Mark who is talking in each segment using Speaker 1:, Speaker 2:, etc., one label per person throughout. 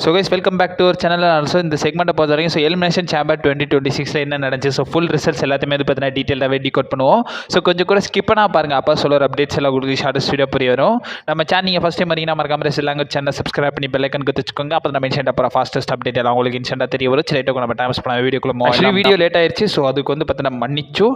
Speaker 1: So guys welcome back to our channel. Also இந்த செக்மெண்ட்டை பொறுத்த வரைக்கும் எலிமினேஷன் சேம்பர் 2026 என்ன நடந்துச்சு, ஸோ ஃபுல் ரிசல்ட்ஸ் எல்லாத்தையுமே பார்த்தீங்கன்னா டீட்டெயிலாகவே டிகோட் பண்ணுவோம். ஸோ கொஞ்சம் கூட ஸ்கிப் பண்ணால் பாருங்கள், அப்போ சொல்கிற அப்டேட்ஸ் எல்லாம் உங்களுக்கு ஷார்ட்ஸ் வீடியோ புரிய வரும். நம்ம சேனல் நீங்கள் ஃபஸ்ட் டைம் வரீங்கன்னா மறக்காம லாங்குவேஜ் சேனல் சப்ஸ்கிரைப் பண்ணி பெல் ஐக்கன் குத்துச்சுக்கோங்க. அப்போ நம்ம இன்ஸ்டன்ட் அப்புறம் ஃபாஸ்டஸ்ட் அப்டேட் எல்லாம் உங்களுக்கு இன்ஸ்டன்ட்டாக தெரிய வரும். சரிட்டு நம்ம டைம் பண்ண வீடியோ லேட் ஆயிடுச்சு. ஸோ அதுக்கு பார்த்தீங்கன்னா மன்னிச்சு.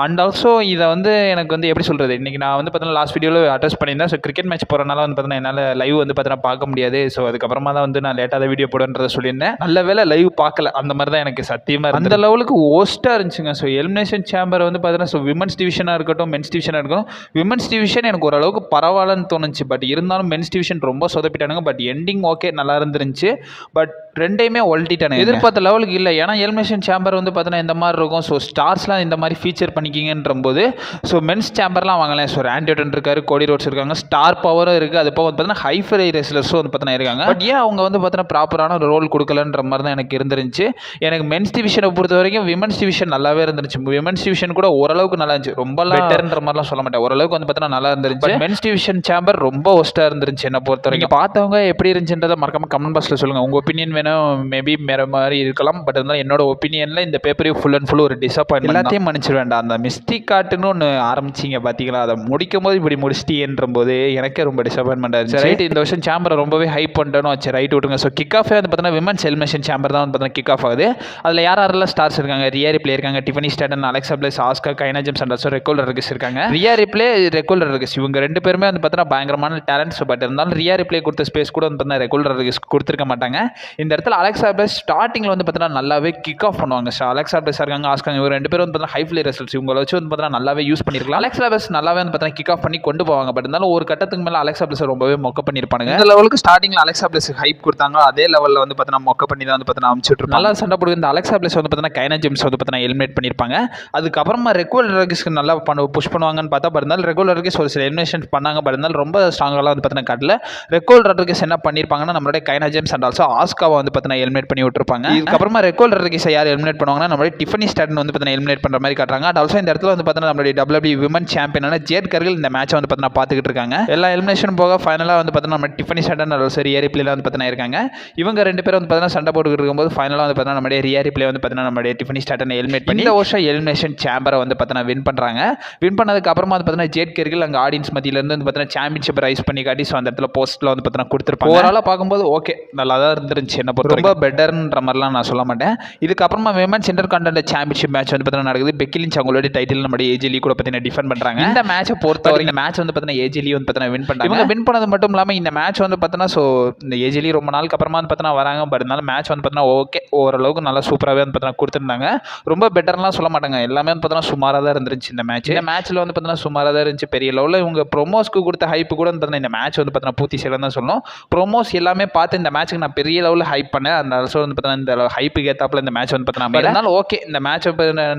Speaker 1: அண்ட் ஆல்சோ இதை எனக்கு எப்படி சொல்கிறது, இன்றைக்கி நான் பார்த்தீங்கன்னா லாஸ்ட் வீடியோவில் அட்ரஸ் பண்ணியிருந்தேன். ஸோ கிரிக்கெட் மேட்ச் போகிறனால பார்த்தீங்கன்னா என்னால் லைவ் பார்த்தீங்கன்னா பார்க்க முடியாது. ஸோ அதுக்கப்புறமா தான் நான் லேட்டாக வீடியோ போடுன்றதை சொல்லியிருந்தேன். நல்ல வேலை லைவ் பார்க்கல, அந்த மாதிரி தான் எனக்கு சத்தியமாக அந்த லெவலுக்கு ஓஸ்ட்டாக இருந்துச்சுங்க. ஸோ எலிமினேஷன் சேம்பர் பார்த்தீங்கன்னா ஸோ விமன்ஸ் டிவிஷனாக இருக்கட்டும், மென்ஸ் டிவிஷனாக இருக்கட்டும். விமன்ஸ் டிவிஷன் எனக்கு ஓரளவுக்கு பரவாயில்லன்னு தோணுச்சு. பட் இருந்தாலும் மென்ஸ் டிவிஷன் ரொம்ப சொதப்பிட்டானுங்க. பட் எண்டிங் ஓகே நல்லா இருந்துருந்துச்சு. பட் ரெண்டையுமே ஒல்ட்டிட்டானுங்க. எதிர்பார்த்த லெவலுக்கு இல்லை. ஏன்னா எலிமினேஷன் சேம்பர் பார்த்தீங்கன்னா இந்த மாதிரி இருக்கும். ஸோ ஸ்டார்ஸ்லாம் இந்த மாதிரி ஃபீச்சர் பண்ணிக்கிங்கன்ற போது ஸோ மென்ஸ் சேம்பர்லாம் வாங்கலாம். ஸோ ஆண்டியோட்டன் இருக்காரு, கோடி ரோட்ஸ் இருக்காங்க, ஸ்டார் பவரும் இருக்குது. அது போக பார்த்தீங்கன்னா ஹைஃபை ரெஸ்லர்ஸும் பார்த்தீங்கன்னா இருக்காங்க. பட் ஏன் அவங்க பார்த்தீங்கன்னா ப்ராப்பரான ஒரு ரோல் கொடுக்கலன்ற மாதிரி தான் எனக்கு இருந்துருந்துச்சு. எனக்கு மென்ஸ் டிவிஷனை பொறுத்த வரைக்கும் விமன்ஸ் டிவிஷன் நல்லாவே இருந்துச்சு. விமன்ஸ் டிவிஷன் கூட ஓரளவுக்கு நல்லா இருந்துச்சு. ரொம்ப பெட்டர்ன்ற மாதிரிலாம் சொல்ல மாட்டேன், ஓரளவுக்கு பார்த்தீங்கன்னா நல்லா இருந்துச்சு. மென்ஸ் டிவிஷன் சேம்பர் ரொம்ப ஒஸ்ட்டாக இருந்துச்சு என்னை பொறுத்த வரைக்கும். பார்த்தவங்க எப்படி இருந்துச்சுன்றதை மறக்காம கமெண்ட் பாக்ஸில் சொல்லுங்கள். உங்கள் ஒப்பீனியன் வேணும், மேபி வேறு மாதிரி இருக்கலாம். பட் இருந்தாலும் என்னோட ஒப்பீனியனில் இந்த பேப்பரையும் ஃபுல் அண்ட் ஃபுல் ஒரு டிசப்பாயின்மெண்ட். எல்லாத்தையும் மன்னிச்சிட வேண்டாம். அந்த மிஸ்டேக் காட்டுன்னு ஒன்று ஆரம்பிச்சிங்க பார்த்தீங்களா, அதை முடிக்கும் போது இப்படி முடிச்சிட்டீன்ற போது எனக்கே ரொம்ப டிசப்பாயின்மெண்ட் ஆச்சு. ரைட், இந்த வருஷம் சேம்பரை ரொம்பவே ஹைப் பண்ணிட்டோன்னு வச்சு ரைட் விட்டுங்க. ஸோ கிக் ஆஃபே பார்த்தீங்கன்னா விமன்ஸ் எலிமினேஷன் சேம்பர் தான் பார்த்தீங்கன்னா கிக் ஆஃப் ஆகுது. அதில் யாரெல்லாம் ஸ்டார்ஸ் இருக்காங்க, ரியா ரிப்ளே இருக்காங்க, Tiffany Stratton, Alexa Bliss, Asuka, Kiana James and also Raquel Rodriguez இருக்காங்க. ரியா ரிப்ளே, ரெகுலர் ரெகஸ் இவங்க ரெண்டு பேருமே பார்த்தீங்கன்னா பயங்கரமான டேலண்ட்ஸ். பட் இருந்தாலும் ரியா ரிப்ளே கொடுத்த ஸ்பேஸ் கூட பார்த்தீங்கன்னா ரெகுலர் ரெகஸ் கொடுத்துருக்க மாட்டாங்க. இந்த இடத்துல அலெக்சா பிளேஸ் ஸ்டார்டிங்கில் பார்த்தீங்கன்னா நல்லாவே கிக் ஆஃப் பண்ணுவாங்க. ஸோ அலெக்சா பிளேஸ் இருக்காங்க, ஆஸ்கா, இவங்க ரெண்டு பேரும் பார்த்தீங்கன்னா ஹை ஃப்ளை ரெசல்ட்ஸ் இவங்களை வச்சு பார்த்தீங்கன்னா நல்லாவே யூஸ் பண்ணியிருக்கலாம். அலெக்சா பிளேஸ் நல்லாவே பார்த்தீங்கன்னா கிக் ஆஃப் பண்ணி கொண்டு போவாங்க. பட் இருந்தாலும் ஒரு கட்டத்துக்கு மேலே அலெக்சா பிளேஸ் ரொம்பவே மொக்க பண்ணியிருப்பாங்க. இந்த லெவலுக்கு ஸ்டார்டிங்கில் அலெக்சா பிளேஸ் ஹைப் கொடுத்தாங்க, அதே லெவலில் பார்த்தீங்கன்னா மொக்க பண்ணி தான் பார்த்தீங்கன்னா அனுப்பிச்சுட்டு நல்லா சண்டை போடுது. இந்த அலெக்சா பிளேஸ் பார்த்தீங்கன்னா கைனா ஜேம்ஸ் பார்த்தீங்கன்னா எலிமினேட் பண்ணியிருப்பாங்க. அதுக்கப்புறமா ரெகுலர் ரெகஸ்க்கு நல்லா புஷ் பண்ணுவாங்கன்னு பார்த்தா பட் இருந்தாலும் ரெகுலர் ரெகஸ் ஒரு சில எலிமினேஷன் பண்ணாங்க. பட் இருந்தாலும் ரொம்ப ஸ்ட்ராங்கெல்லாம் பார்த்தீங்கன்னா காட்டல. ரெகுலர் ரெகஸ் என்ன பண்ணியிருப்பாங்கன்னா நம்மளுடைய கைனா ஜேம்ஸ் அண்ட் ஆல்சோ ஆஸ்காவை பார்த்தீங்கன்னா எலிமினேட் பண்ணி விட்டுருப்பாங்க. இதுக்கப்புறமா ரெகுலர் ரெகஸை யார் எலிமினேட் பண்ணுவாங்கன்னா நம்மளுடைய டிஃபனி ஸ்டாடன் பார்த்தீங்கன்னா எலிமினேட் பண்ணுற மாதிரி காட்டுறாங்க. அண்ட் ஆல்சோ இந்த இடத்துல பார்த்தீங்கன்னா நம்மளுடைய WWE விமன் சாம்பியனான ஜேட் கர்கில் இந்த மேட்சை பார்த்தீங்கன்னா பார்த்துக்கிட்டு இருக்காங்க. எல்லா எலிமினேஷன் போக ஃபைனலாக பார்த்தீங்கன்னா நம்ம டிஃபனி ஸ்டாடன் ஆல்சோ ரியா ரிப்ளே பார்த்தீங்கன்னா இருக்காங்க. இவங்க ரெண்டு பேரும் பார்த்தீங்கன்னா சண்டை போட்டுக்கிட்டு இருக்கும்போது ஃபைனலாக பார்த்தீங்கன்னா நம்மளுடைய ரியா ரிப்ளே பார்த்தீங்கன்னா நம்மளுடைய டிஃபனி ஸ்டாட்டனை எலிமினேட் பண்ணி இந்த வருஷம் எலிமினேஷன் சேம்பரை பார்த்தீங்கன்னா வின் பண்ணுறாங்க. வின் பண்ணதுக்கு அப்புறமா பார்த்தீங்கன்னா ஜேட் கர்கில் அங்கே ஆடியன்ஸ் மத்தியிலேருந்து பார்த்தீங்கன்னா சாம்பியன்ஷிப் ரைஸ் பண்ணி காட்டி ஸோ அந்த இடத்துல போஸ்ட்டில் பார்த்தீங்கன்னா கொடுத்துருப்பாங்க. ஓவராலாக பார்க்கும்போது ஓகே நல்லா தான் இருந்துருந்துச்சு. என்ன பொறுத்த ரொம்ப பெட்டர்ன்ற மாதிரிலாம் நான் சொல்ல மாட்டேன். இதுக்கப்புறமா women's inter continental championship match பார்த்தீங்கன்னா நடக்குது. பெக்கி லிஞ்ச் அவங்களுடைய டைட்டில் நம்மளுடைய ஏஜிலி கூட பார்த்தீங்கன்னா டிஃபெண்ட் பண்ணுறாங்க. இந்த மேட்சை பொறுத்தவரை இந்த மேட்ச் பார்த்தீங்கன்னா ஏஜிலி பார்த்தீங்கன்னா வின் பண்ணுறாங்க. இவங்க வின் பண்ணது மட்டும் இல்லாமல் இந்த மேட்ச் பார்த்தீங்கன்னா ஸோ இந்த ஏஜிலி ரொம்ப நாளுக்கு அப்புறமா பார்த்தீங்கன்னா வராங்க. பட் இருந்தாலும் மேட்ச் பார்த்தீங்கன்னா ஓகே ஓரளவுக்கு நல்லா சூப்பராகவே பார்த்தீங்கன்னா கொடுத்துருந்தாங்க. ரொம்ப பெட்டர்லாம் சொல்ல மாட்டாங்க, எல்லாமே பார்த்தீங்கன்னா சுமாராக தான் இருந்துச்சு இந்த மேட்ச். இந்த மேட்ச்சில் பார்த்தீங்கன்னா சுமாராக தான் இருந்துச்சு. பெரிய லெவலில் இவங்க ப்ரோமோஸ்க்கு கொடுத்த ஹைப்பு கூட பார்த்தீங்கன்னா இந்த மேட்ச் பார்த்தீங்கன்னா பூர்த்தி செய்யலாம் தான் சொல்லணும். ப்ரோமோஸ் எல்லாமே பார்த்து இந்த மேட்ச்சுக்கு நான் பெரிய லெவலில் ஹைப் பண்ணேன். அந்த ஆல்சோ பார்த்தீங்கன்னா இந்த ஹைப்புக்கு ஏற்றாப்புல இந்த மேட்ச் பார்த்தீங்கன்னா இருந்தாலும் ஓகே இந்த மேட்ச்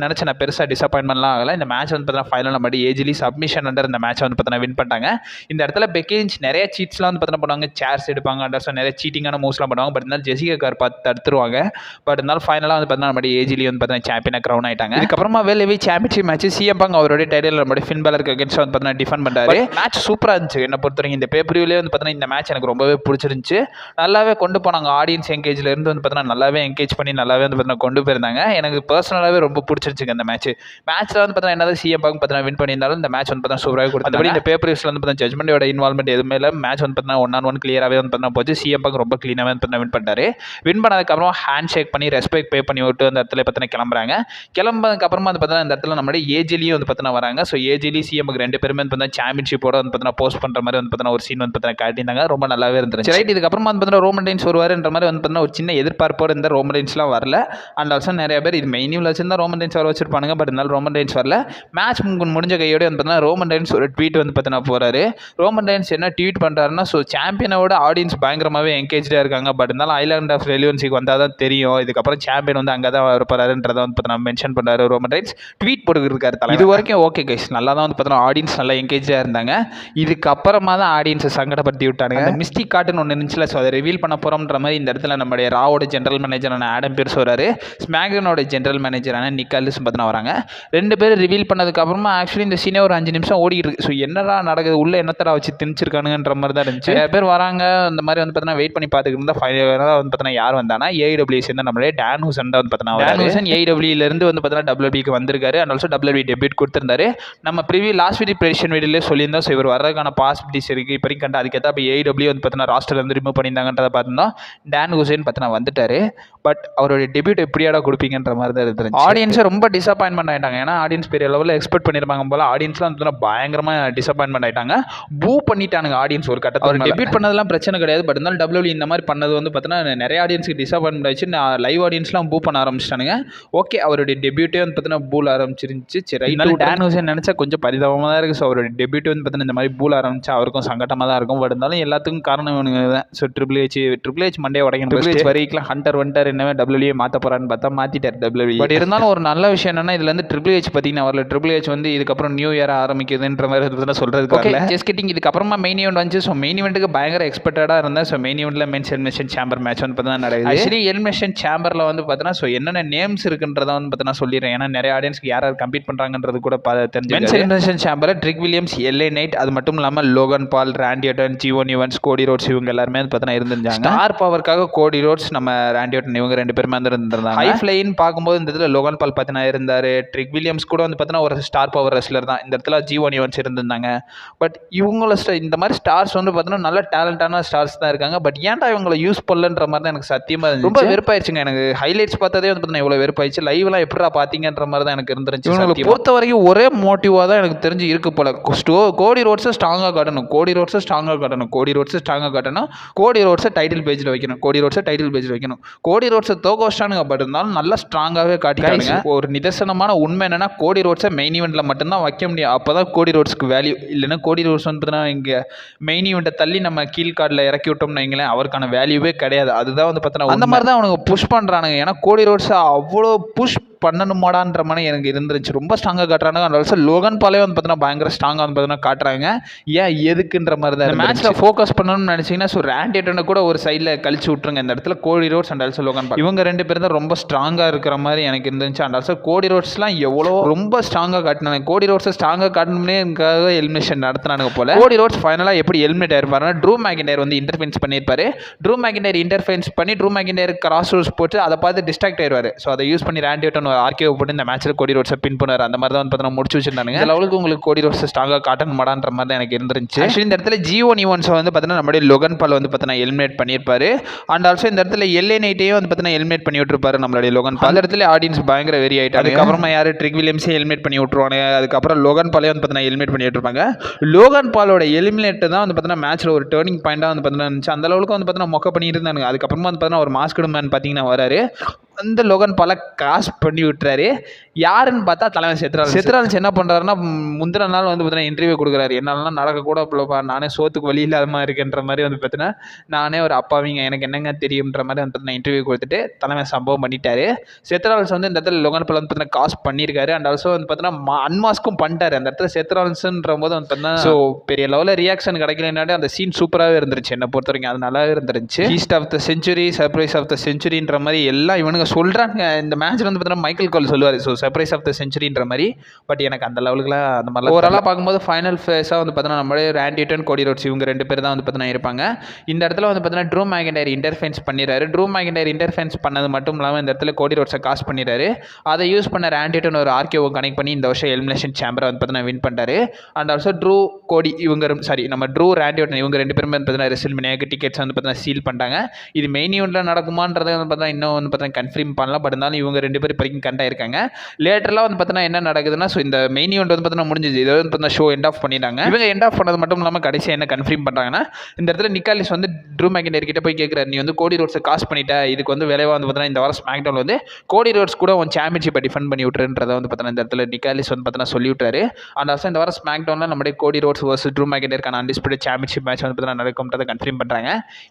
Speaker 1: நினச்சி நான் பெருசாக டிசப்பாயின்மெண்ட்லாம் ஆகலை. இந்த மேட்ச் பார்த்தீங்கன்னா ஃபைனல் நம்ம ஏஜிலி சப்மிஷன் அண்டர் இந்த மேட்ச் பார்த்தீங்கன்னா வின் பண்ணிட்டாங்க. இந்த இடத்துல பெக்கி லிஞ்ச் நிறைய சீட்ஸ்லாம் பார்த்தீங்கன்னா பண்ணுவாங்க, சேர்ஸ் எடுப்பாங்க, அண்டர்ஸோ நிறைய சீட்டிங்கான மூவ்ஸ்லாம் பண்ணுவாங்க. பட் இருந்தாலும் ஜெசிகா கார் பார்த்து தடுத்துருவாங்க. பட் இருந்தாலும் ஃபைனலாக பார்த்தீங்கன்னா நம்ம ஏஜிலி பார்த்தீங்கன்னா சாம்பியனாக க்ரௌன் ஆயிட்டாங்க. இதுக்கப்புறமா வேலைவி சாம்பியன்ஷிப் மேட்ச் சிஎம் பங்க் அவருடைய டைட்டில் நம்மளுடைய ஃபின் பேலருக்கு அகேன்ஸ்ட் பார்த்தீங்கன்னா டிஃபெண்ட் பண்ணாரு. மேட்ச் சூப்பராக இருந்துச்சு என்ன பொறுத்தவரைக்கும். இந்த பேப்பரிவிலே பார்த்தீங்கன்னா இந்த மேட்ச் எனக்கு ரொம்பவே பிடிச்சிருந்துச்சு. நல்லாவே கொண்டு போனாங்க. ஆடியன்ஸ் என்கேஜ்ல இருந்து பார்த்தீங்கன்னா நல்லாவே என்கேஜ் பண்ணி நல்லாவே பார்த்தீங்கன்னா கொண்டு போயிருந்தாங்க. எனக்கு பர்சனலாகவே ரொம்ப பிடிச்சிருச்சுங்க இந்த மேட்ச். மேட்ச்ல பார்த்தீங்கன்னா என்னதான் சிஎம் பங்க் பார்த்தீங்கன்னா வின் பண்ணியிருந்தாலும் இந்த மேட்ச் பார்த்தீங்கன்னா சூப்பராக கொடுத்தாங்க. இந்த பேப்பர்ஸ்ல பார்த்தீங்கன்னா ஜட்மெண்டோட இன்வால்மெண்ட் எதுவுமே இல்லை. மேட்ச் பார்த்தீங்கன்னா 1-on-1 கிளியராகவே பார்த்தீங்கன்னா போச்சு. சிஎம் பங்க் ரொம்ப கிளீனாகவே பார்த்தீங்கன்னா வின் பண்ணாரு. வின் பண்ணதுக்கப்புறம் ஹேண்ட் ஷேக் பண்ணி ரெஸ்பெக்ட் பே பண்ணி விட்டு அந்த இடத்துல பார்த்தீங்கன்னா கிளம்புறாங்க. கிளம்புறதுக்கு அப்புறமா பார்த்தீங்கன்னா இந்த இடத்துல நம்மளுடைய ஏஜிலியும் பார்த்தீங்கன்னா வராங்க. ஸோ ஏஜிலி சிஎம் ரெண்டு பேருமே பார்த்தீங்கன்னா சாம்பியன்ஷிப்போட பார்த்தீங்கன்னா போஸ்ட் பண்ணுற மாதிரி பார்த்தீங்கன்னா ஒரு சீன் பார்த்தீங்கன்னா காட்டியிருந்தாங்க. ரொம்ப நல்லாவே இருந்துச்சு. ரைட், இதுக்கப்புறமா பார்த்தீங்கன்னா ரோமன் ரெயின்ஸ் வருவாருன்ற மாதிரி பார்த்தீங்கன்னா ஒரு சின்ன எதிர்பார்ப்போடு இந்த ரோமன் ரெயின்ஸ்லாம் வரல. அண்ட் ஆல்சோ நிறைய பேர் இது மெயினில் வச்சிருந்தா ரோமன் ரெயின்ஸ் வர வச்சிருப்பாங்க. பட் இருந்தாலும் ரோமன் ரெயின்ஸ் வரல. மேட்ச் முடிஞ்ச கையோட பார்த்தீங்கன்னா ரோமன் ரெயின்ஸ் ஒரு ட்வீட் பார்த்தீங்கன்னா போறாரு. ரோமன் ரெயின்ஸ் என்ன ட்வீட் பண்ணுறாருன்னா ஸோ சாம்பியனோட ஆடியன்ஸ் பயங்கரமாகவே என்கேஜாக இருக்காங்க. பட் இருந்தாலும் ஐலாண்ட் ஆஃப் ரெலிவன்ஸுக்கு வந்தால் தான் தெரியும் இதுக்கப்புறம் சாம்பியன் அங்கே தான் வரப்போறாருன்றதை பார்த்தீங்கன்னா மென்ஷன் பண்ணுறாரு. ரோமன் ரெயின்ஸ் ட்வீட் போட்டுருக்காரு. இது வரைக்கும் ஓகே கைஸ், நல்லா தான் பார்த்தீங்கன்னா ஆடியன்ஸ் நல்லா என்கேஜாக இருந்தாங்க. இதுக்கப்புறமா தான் ஆடியன்ஸை சங்கடப்படுத்தி விட்டாங்க. அந்த மிஸ்டேக் காட்டுன்னு ஒன்று இருந்துச்சுல, ஸோ அதை ரிவீல் பண்ண போகிறோம்ன்ற மாதிரி இந்த இடத்துல நம்மளுடைய ராவோட ஜென்ரல் மேனேஜரான ஆடம் பியர்ஸ் வராரு. ஸ்மாக்டவுனோட ஜென்ரல் மேனேஜரான நிக்காலிஸ் பார்த்தீங்கன்னா வராங்க. ரெண்டு பேரும் ரிவீல் பண்ணதுக்கப்புறமா ஆக்சுவலி இந்த சீனே ஒரு 5 நிமிஷம் ஓடிட்டு இருக்கு. ஸோ என்னடா நடக்குது, உள்ள என்னத்தடா வச்சு திணிச்சிருக்கானுங்கன்ற மாதிரி தான் இருந்துச்சு. நிறைய பேர் வராங்க, அந்த மாதிரி பார்த்தீங்கன்னா வெயிட் பண்ணி பார்த்துக்கிட்டு இருந்தால் ஃபைனலாக வந்து பார்த்தீங்கன்னா யார் வந்தானா ஏஐடபிள்யூ சேர்ந்த நம்மளே டான் ஹூசன் தான் வந்து பார்த்தீங்கன்னா டான் ஹூசன் ஏஐடபிள்யூலேருந்து வந்து பார்த்தீங்கன்னா டபிள்யூபிக்கு வந்திருக்காரு. அண்ட் ஆல்சோ டபிள்யூபி டெபியூட் கொடுத்திருந்தாரு. நம்ம ப்ரிவியூ லாஸ்ட் வீக் ப்ரெடிக்ஷன் வீடியோலேயே சொல்லியிருந்தோம். ஸோ இவர் வரதுக்கான பாசிபிலிட்டிஸ் இருக்குது இப்போ வரைக்கும் கண்டு. அதுக்கேற்ற இப்போ ஏஐடபிள்யூ வந்து பார்த்தீங்கன்னா ராஸ்டர் வந்து ரிமூவ் பண்ணியிருந்தாங்கன்றதை பார்த்துருந்தோம். டான் ஹூசன் பார்த்தீங்கன்னா வந்துட்டாரு. பட் அவருடைய டெபியூட் எப்படியாடா கொடுப்பீங்கன்ற மாதிரி தான் இருந்துச்சு. ஆடியன்ஸை ரொம்ப டிசப்பாயின்மெண்ட் ஆகிட்டாங்க. ஏன்னா ஆடியன்ஸ் பெரிய லெவலில் எக்ஸ்பெக்ட் பண்ணியிருப்பாங்க போல. ஆடியன்ஸ்லாம் வந்து பயங்கரமாக டிசப்பாயின்மெண்ட் ஆகிட்டாங்க. பூ பண்ணிட்டானுங்க ஆடியன்ஸ் ஒரு கட்டத்தில். அவர் டெபியூட் பண்ணதெல்லாம் பிரச்சனை கிடையாது. பட் இருந்தாலும் டபிள்யூ இந்த மாதிரி பண்ணது வந்து பார்த்தீங்கன்னா நிறைய ஆடியன்ஸுக்கு டிசப்பாயின்மெண்ட் ஆயிடுச்சு. லைவ் ஆடியன்ஸ்லாம் பூ பண்ண ஆரம்பிச்சிட்டானுங்க. ஓகே அவருடைய டெபியூட்டே வந்து பார்த்தீங்கன்னா பூல் ஆரம்பிச்சிருந்துச்சு. சரி டான் ஹூசன் நினச்சா கொஞ்சம் பரிதாபமாக தான் இருக்குது. ஸோ அவருடைய டெபியூட் வந்து பார்த்தீங்கன்னா இந்த மாதிரி பூல் ஆரம்பிச்சு அவருக்கும் சங்கட்டமாக தான் இருக்கும். பட் இருந்தாலும் எல்லாத்துக்கும் காரணம் இவனுங்க தான். ஸோ ட்ரிபிள் ஹெச் மண்டே உடைக்கணும். ட்ரிபிள் ஹெச் வரைக்கும் ஹண்டர் வந்துட்டார். என்னவே டபிள்யூஏ மாற்ற போகிறான்னு பார்த்தா மாற்றிட்டார் டபிள்யூஏ. பட் இருந்தாலும் ஒரு நல்ல விஷயம் என்னன்னா இதுல வந்து ட்ரிபிள் ஹெச் பார்த்தீங்கன்னா வரல. ட்ரிபிள் ஹெச் வந்து இதுக்கப்புறம் நியூ இயர் ஆரம்பிக்குதுன்ற மாதிரி சொல்றதுக்கு ஓகே ஜஸ்ட் கிட்டிங். இதுக்கப்புறமா மெயின் ஈவெண்ட் வந்து ஸோ மெயின் ஈவெண்ட்டுக்கு பயங்கர எக்ஸ்பெக்டடாக இருந்தேன். ஸோ மெயின் ஈவெண்ட்டில் மென்ஸ் எலிமினேஷன் சேம்பர் மேட்ச் வந்து பார்த்தீங்கன்னா நடக்குது. ஆக்சுவலி எலிமினேஷன் சேம்பரில் வந்து பார்த்தீங்கன்னா ஸோ என்னென்ன நேம்ஸ் இருக்குன்றதை வந்து பார்த்தீங்கன்னா சொல்லிடுறேன். ஏன்னா நிறைய ஆடியன்ஸ்க்கு யார் கம்ப்ளீட் பண்ணுறாங்கன்றது கூட தெரிஞ்சு. மென்ஸ் எலிமினேஷன் சேம்பரில் ட்ரிக் வில்லியம்ஸ், எல்ஏ நைட், அது மட்டும் இல்லாமல் Logan Paul, Randy Orton, Jevon Evans, Cody Rhodes இவங்க எல்லாருமே வந்து பார்த்தீங்கன்னா இருந்திருந்தாங்க. ஸ்டார் பவருக்காக கோடி ரோட்ஸ், நம்ம ராண்டி ஆர்டன் இவங்க ரெண்டு பேருமே வந்து இருந்திருந்தாங்க. ஹை ஃப்ளைன்னு பார்க்கும்போது இந்த இடத்துல லோகன் பால் பார்த்தீங்கன்னா இருந்தார். ட்ரிக் வில்லியம்ஸ் கூட வந்து பார்த்தீங்கன்னா ஒரு ஸ்டார் பவர் ரெஸ்லர் தான். இந்த இடத்துல ஜியோன் ஈவன்ஸ் இருந்திருந்தாங்க. பட் இவங்கள இந்த மாதிரி ஸ்டார்ஸ் வந்து பார்த்தீங்கன்னா நல்ல டேலண்டான ஸ்டார்ஸ் தான் இருக்காங்க. பட் ஏன்டா இவங்களை யூஸ் பண்ணலன்ற மாதிரி தான் எனக்கு சத்தியமாக இருந்துச்சு. ரொம்ப வெறுப்பாயிருச்சுங்க. எனக்கு ஹைலைட்ஸ் பார்த்ததே வந்து பார்த்தீங்கன்னா இவ்வளோ வெறுப்பாயிடுச்சு. லைவ்லாம் எப்படா பார்த்தீங்கன்ற மாதிரி தான் எனக்கு இருந்துச்சு. இவங்களுக்கு பொறுத்த வரைக்கும் ஒரே மோட்டிவாக தான் எனக்கு தெரிஞ்சு இருக்கு போல. கோடி ரோட்ஸை ஸ்ட்ராங்காக காட்டணும், கோடி ரோட்ஸை ஸ்ட்ராங்காக காட்டணும், கோடி ரோட்ஸை ஸ்ட்ராங்காக காட்டணும், கோடி ரோட்ஸை டைட்டில் பேஜில் வைக்கணும், கோடி ரோட்ஸை டைட்டில் பேஜில் வைக்கணும். கோடி ரோட்ஸை தோக்க வச்சிட்டானுங்க. பட் இருந்தாலும் நல்லா ஸ்ட்ராங்காகவே காட்டிட்டாங்க. ஒரு நிதர்சனமான உண்மை என்னன்னா கோடி ரோட்ஸை மெயின் ஈவெண்ட்டில் மட்டும்தான் வைக்க முடியும். அப்போ தான் கோடி ரோட்ஸ்க்கு வேல்யூ. இல்லைன்னா கோடி ரோட்ஸ் வந்து பார்த்தீங்கன்னா இங்கே மெயின் ஈவெண்ட்டை தள்ளி நம்ம கீழ் கார்டில் இறக்கி விட்டோம்னு வைங்களேன், அவருக்கான வேல்யூவே கிடையாது. அதுதான் வந்து பார்த்தீங்கன்னா அந்த மாதிரி தான் அவனுக்கு புஷ் பண்ணுறானுங்க. ஏன்னா கோடி ரோட்ஸை அவ்வளோ புஷ் பண்ணணுமாடான்ற மாதிரி எனக்கு இருந்துருச்சு. ரொம்ப ஸ்ட்ராங்காக காட்டுறாங்க. அண்ட் ஆல்சோ லோகன் பாலே வந்து பார்த்தீங்கன்னா பயங்கர ஸ்ட்ராங்காக வந்து பார்த்தீங்கன்னா காட்டுறாங்க. ஏன் எதுக்குன்ற மாதிரி தான் மேட்ச்சில் ஃபோக்கஸ் பண்ணணும்னு நினச்சிங்கன்னா ஸோ ராண்டி ஆர்டனை கூட ஒரு சைடில் கழிச்சு விட்ருங்க. இந்த இடத்துல கோடி ரோட்ஸ் அண்ட் ஆல்சோ லோகன் பால் இவங்க ரெண்டு பேரும் தான் ரொம்ப ஸ்ட்ராங்காக இருக்கிற மாதிரி எனக்கு இருந்துச்சு. அண்ட் ஆல்சோ கோடி ரோட்ஸ்லாம் எவ்வளோ ரொம்ப ஸ்ட்ராங்காக காட்டினாங்க. கோடி ரோட்ஸை ஸ்ட்ராங்காக காட்டணும்னே எனக்காக எலிமினேஷன் நடத்தினானுங்க போல. கோடி ரோட்ஸ் ஃபைனலாக எப்படி எலிமினேட் ஆயிருப்பாருன்னா ட்ரூ மேக்கின்டையர் வந்து இன்டர்ஃபென்ஸ் பண்ணியிருப்பாரு. ட்ரூ மேக்கின்டையர் இன்டர்ஃபென்ஸ் பண்ணி ட்ரூ மேக்கின்டையர் கிராஸ் ரூல்ஸ் போட்டு அதை பார்த்து டிஸ்ட்ராக்ட் ஆயிடுவார். ஸோ அதை யூஸ் பண்ணி ராண்டி ஆர்டன் ஆர்கே போட்டு இந்த மேட்ச்சில் கோடி ரோட்ஸை பின் பண்ணுவார். அந்த மாதிரி தான் வந்து பார்த்தீங்கன்னா முடிச்சு வச்சிருந்தாங்க. இந்த லெவலுக்கு உங்களுக்கு கோடி ரோட்ஸை ஸ்ட்ராங்காக காட்டன் மாடான்ற மாதிரி தான் எனக்கு இருந்துச்சு. ஆக்சுவலி இந்த இடத்துல ஜியோன் ஈவன்ஸை வந்து பார்த்தீங்கன்னா நம்மளுடைய லோகன் பால் வந்து பார்த்தீங்கன்னா எலிமினேட் பண்ணியிருப்பாரு. அண்ட் ஆல்சோ இந்த இடத்துல எல்ஏ நைட்டையும் வந்து பார்த்தீங்கன்னா எலிமினேட் பண்ணி விட்டுருப்பாரு நம்மளுடைய லோகன் பால். அந்த இடத்துல ஆடியன்ஸ் பயங்கர வெறி ஆகிட்டாங்க. அதுக்கப்புறமா யார் ட்ரிக் வில்லியம்ஸே எலிமினேட் பண்ணி விட்டுருவாங்க. அதுக்கப்புறம் லோகன் பாலே வந்து பார்த்தீங்கன்னா எலிமினேட் பண்ணி விட்டுருப்பாங்க. லோகன் பாலோட எலிமினேட் தான் வந்து பார்த்தீங்கன்னா மேட்ச்சில் ஒரு டேர்னிங் பாயிண்டாக வந்து பார்த்தீங்கன்னா இருந்துச்சு. அந்த அளவுக்கு வந்து பார்த்தீங்கன்னா மொக்க பண்ணிட்டு இருந்தாங்க. அதுக்கப்புறமா வந்து பார்த்தீங்கன்னா ஒரு மாஸ்கடு மேன் பார்த்தீங்கன்னா வராரு. அந்த லோகன் பாலை கிராஸ் பண்ணி விட்டுறாரு. யாருன்னு பார்த்தா தலைவன் செத்ரான்ஸ் என்ன பண்ணுறாருன்னா முந்தின நாள் வந்து பார்த்தீங்கன்னா இன்டர்வியூ கொடுக்குறாரு. என்னாலலாம் நடக்கக்கூட பிள்ளைப்பா, நானே சோத்துக்கு வழி இல்லாமல் இருக்குன்ற மாதிரி வந்து பார்த்தீங்கன்னா நானே ஒரு அப்பாவிங்க, எனக்கு என்னங்க தெரியுன்ற மாதிரி வந்து பார்த்தீங்கன்னா இன்டர்வியூ கொடுத்துட்டு தலைவன் சம்பவம் பண்ணிட்டாரு. செத்ரான்ஸ் வந்து இந்த இடத்துல லோகன் பால் வந்து பார்த்தீங்கன்னா காஸ் பண்ணியிருக்காரு. அண்ட் ஆல்சோ வந்து பார்த்தீங்கன்னா அன்மாஸ்க்கும் பண்ணிட்டாரு. அந்த இடத்துல செத்ரான்ஸ்ன்ற போது வந்து பார்த்தீங்கன்னா ஸோ பெரிய லெவலில் ரியாக்ஷன் கிடைக்கலனாலே அந்த சீன் சூப்பராகவே இருந்துருச்சு. என்னை பொறுத்த வரைக்கும் அது நல்லாவே இருந்துருச்சு. East of the century, surprise of the செஞ்சுரின்ற மாதிரி எல்லாம் இவனுங்க சொல்கிறாங்க. இந்த மேட்ச்சில் வந்து பார்த்தீங்கன்னா மைக்கேல் கோல் சொல்லுவார் ஸோ சர்ப்ரைஸ் ஆஃப் த செஞ்சுரின்ற மாதிரி. பட் எனக்கு அந்த லெவலுக்குலாம் அந்த மாதிரிலாம் ஓவராலாக பார்க்கும்போது ஃபைனல் ஃபேஸாக வந்து பார்த்தீங்கன்னா நம்மளே ராண்டி ஆர்டன், கோடி ரோட்ஸ் இவங்க ரெண்டு பேர் தான் வந்து பார்த்தீங்கன்னா இருப்பாங்க. இந்த இடத்துல வந்து பார்த்தீங்கன்னா ட்ரூ மேக்கின்டையர் இன்டர்ஃபென்ஸ் பண்ணிடுறாரு. ட்ரூ மேக்கின்டையர் இன்டர்ஃபென்ஸ் பண்ணது மட்டும் இல்லாமல் இந்த இடத்துல கோடி ரோட்ஸை காஸ்ட் பண்ணிடுறாரு. அதை யூஸ் பண்ண ராண்டி ஆர்டன் ஒரு ஆர்கேஓ கனெக்ட் பண்ணி இந்த வருஷம் எலிமினேஷன் சேம்பரை வந்து பார்த்தீங்கன்னா வின் பண்ணிட்டாரு. அண்ட் ஆல்சோ ட்ரூ கோடி இவங்க நம்ம ட்ரூ ராண்டி ஆர்டன் இவங்க ரெண்டு பேருமே வந்து பார்த்தீங்கன்னா ரெஸ்ல்மேனியாக்கு டிக்கெட்ஸ் வந்து பார்த்தீங்கன்னா சீல் பண்ணிட்டாங்க. இது மெயின் ஈவெண்ட்டில் நடக்குமான்றதை வந்து பார்த்தீங்கன்னா இன்னும் வந்து பார்த்தீங்கன்னா கன்ஃபார்ம் பண்ணலாம். பட் இருந்தாலும் இவங்க ரெண்டு பேரும் வரைக்கும் கண்டாயிருக்காங்க. லேட்டர்லாம் வந்து பார்த்தீங்கன்னா என்ன நடக்குதுன்னா ஸோ இந்த மெயின் ஈவெண்ட் வந்து பார்த்தீங்கன்னா முடிஞ்சிச்சு. இதை வந்து பார்த்தீங்கன்னா ஷோ எண்ட் ஆஃப் பண்ணிட்டாங்க. இவங்க எண்ட் ஆஃப் பண்ணது மட்டும் இல்லாமல் கடைசியாக என்ன கன்ஃபார்ம் பண்ணுறாங்கன்னா இந்த இடத்துல நிக்காலிஸ் வந்து ட்ரூ மேக்கின்டையர் கிட்ட போய் கேட்குறாரு, நீ வந்து கோடி ரோட்ஸை காசு பண்ணிட்ட, இதுக்கு வந்து விளைவாக வந்து பார்த்தீங்கன்னா இந்த வாரம் ஸ்மாக்டவுன் வந்து கோடி ரோட்ஸ் கூட உன் சாம்பியன்ஷிப்பை டிஃபெண்ட் பண்ணி விட்டுருன்றதை வந்து பார்த்தீங்கன்னா இந்த இடத்துல நிக்காலிஸ் வந்து பார்த்தீங்கன்னா சொல்லி விட்டாரு. அண்ட் ஆல்சோ இந்த வாரம் ஸ்மாக்டவுனில் நம்மளுடைய கோடி ரோட்ஸ் வர்சஸ் ட்ரூ மேக்கின்டையருக்கான அன்டிஸ்பியூட்டட் சாம்பியன்ஷிப் மேட்ச் வந்து பார்த்தீங்கன்னா நடக்கும்ன்றதை கன்ஃபார்ம் பண்ணுறாங்க.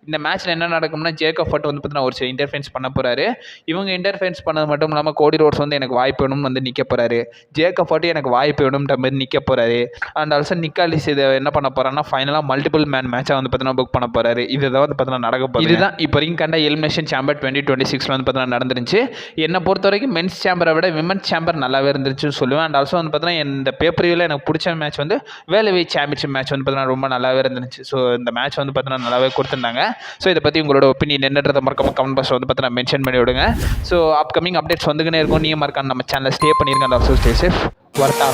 Speaker 1: இந்த மேட்ச்சில் என்ன நடக்கும்னா ஜேக்கப் ஃபட் வந்து பார்த்தீங்கன்னா ஒரு இன்டர்ஃபென்ஸ் பண்ண போகிறாரு. இவங்க இன்டர்ஃபெரன்ஸ் பண்ணது மட்டும் இல்லாமல் கோடி ரோட்ஸ் வந்து எனக்கு வாய்ப்பு வேணும்னு வந்து நிற்க போகிறாரு. ஜேக்கப் ஃபார்ட்டி எனக்கு வாய்ப்பு வேணும்ன்ற மாதிரி நிற்க போகிறாரு. அண்ட் ஆல்சோ நிக்காலிஸ் இதை என்ன பண்ண போகிறாருன்னா ஃபைனலாக மல்டிபிள் மேன் மேட்சாக வந்து பார்த்தீங்கன்னா புக் பண்ண போகிறாரு. இதுதான் வந்து பார்த்தீங்கன்னா நடக்க போகுது. இதுதான் இப்போ வரைக்கும் கண்ட எலிமினேஷன் சேம்பர் 2026 வந்து பார்த்தீங்கன்னா நடந்துருந்துச்சு. என்னை பொறுத்த வரைக்கும் மென்ஸ் சேம்பரை விட விமன்ஸ் சேம்பர் நல்லாவே இருந்துச்சுன்னு சொல்லுவேன். அண்ட் ஆல்சோ வந்து பார்த்தீங்கன்னா இந்த பேப்பரியில் எனக்கு பிடிச்ச மேட்ச் வந்து வேலவெயிட் சாம்பியன்ஷிப் மேட்ச் வந்து பார்த்தீங்கன்னா ரொம்ப நல்லாவே இருந்துச்சு. ஸோ இந்த மேட்ச் வந்து பார்த்தீங்கன்னா நல்லாவே கொடுத்துருந்தாங்க. ஸோ இதை பற்றி உங்களோட ஒப்பீனியன் என்னன்றதை மறக்காம கமெண்ட் பாக்ஸில் வந்து பார்த்தீங்கன்னா மென்ஷன் பண்ணி விடுங்க. ஸோ அப்கமிங் அப்டேட்ஸ் வந்துக்கினே இருக்கும். நீங்கள் மறக்காம நம்ம சேனலை ஸ்டே பண்ணியிருக்கேன். And also stay safe. Wardha.